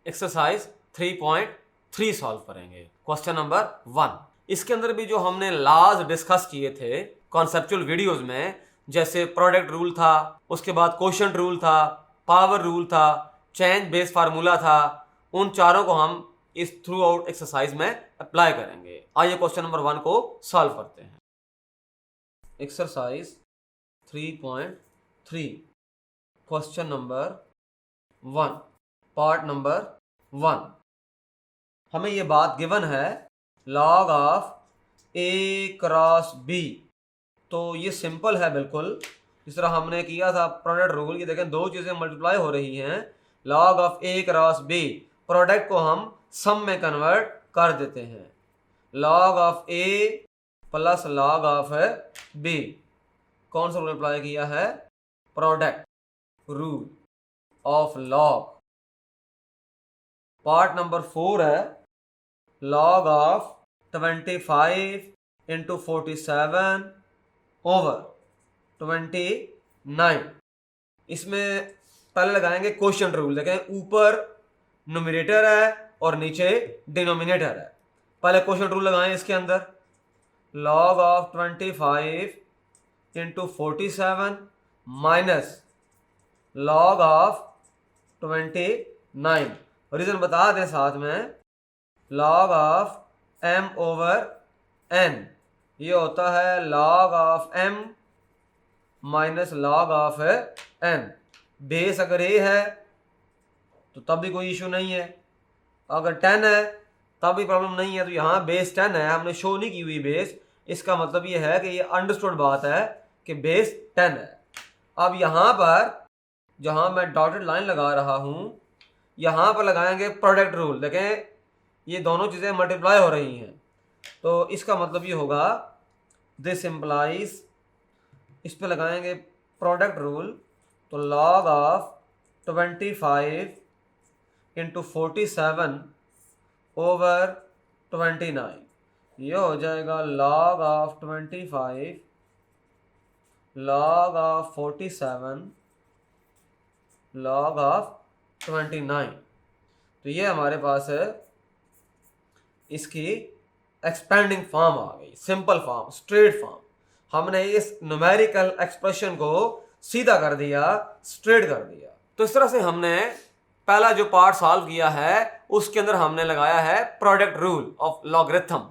Exercise 3.3 solve करेंगे। Question number 1। इसके अंदर भी जो हमने लॉज डिस्कस किए थे कॉन्सेप्चुअल वीडियोस में, जैसे प्रोडक्ट रूल था, उसके बाद कोशेंट रूल था, पावर रूल था, चेंज बेस फार्मूला था, उन चारों को हम इस थ्रू आउट एक्सरसाइज में अप्लाई करेंगे। आइए क्वेश्चन नंबर 1 को सॉल्व करते हैं। Exercise 3.3 question number 1 part number 1। हमें ये बात गिवन है log of A cross B, तो ये सिंपल है बिल्कुल, जिस तरह हमने किया था प्रोडक्ट रूल। ये देखें दो चीज़ें मल्टीप्लाई हो रही हैं, log of A cross B, product को हम सम में कन्वर्ट कर देते हैं। Log of A plus log of B, कौन सा रूल अप्लाई किया है? Product rule of log. Part number 4 है लॉग ऑफ 25 इंटू 47 ओवर 29। इसमें पहले लगाएंगे कोशेंट रूल। देखें ऊपर न्यूमरेटर है और नीचे डिनोमिनेटर है। पहले कोशेंट रूल लगाएं इसके अंदर। Log of 25 into 47 minus log of 29। Reason बता दें साथ में, log of m over n ये होता है log of m minus log of n। Base अगर a है तो तब भी कोई इशू नहीं है, अगर 10 है तब भी प्रॉब्लम नहीं है। तो यहाँ बेस 10 है, हमने शो नहीं की हुई बेस, इसका मतलब ये है कि ये अंडरस्टूड बात है कि बेस 10 है। अब यहाँ पर जहाँ मैं डॉटेड लाइन लगा रहा हूँ, यहाँ पर लगाएंगे प्रोडक्ट रूल। देखें ये दोनों चीज़ें मल्टीप्लाई हो रही हैं, तो इसका मतलब ये होगा दिस इम्प्लाइज, इस पे लगाएंगे प्रोडक्ट रूल, तो लॉग ऑफ 25 इंटू 47 ओवर 29 ये हो जाएगा log of 25 log of 47 log of 29। तो ये हमारे पास है इसकी एक्सपेंडिंग फॉर्म आ गई, सिंपल फॉर्म, स्ट्रेट फॉर्म। हमने इस न्यूमेरिकल एक्सप्रेशन को सीधा कर दिया, स्ट्रेट कर दिया। तो इस तरह से हमने पहला जो पार्ट सॉल्व किया है उसके अंदर हमने लगाया है प्रोडक्ट रूल ऑफ लॉगरिथम।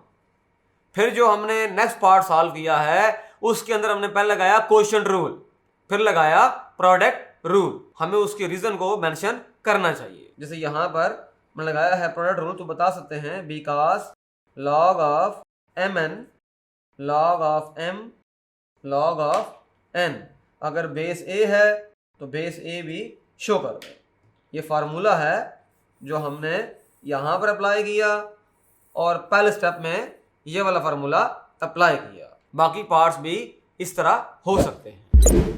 फिर जो हमने नेक्स्ट पार्ट सॉल्व किया है उसके अंदर हमने पहले लगाया कोशेंट रूल, फिर लगाया प्रोडक्ट रूल। हमें उसके रीजन को मेंशन करना चाहिए। जैसे यहाँ पर मैं लगाया है प्रोडक्ट रूल, तो बता सकते हैं because log of M N log of M log of N, अगर बेस ए है तो बेस ए भी शो कर दे। ये फार्मूला है जो हमने यहाँ पर अप्लाई किया और पहले स्टेप में ये वाला फार्मूला अप्लाई किया। बाकी पार्ट्स भी इस तरह हो सकते हैं।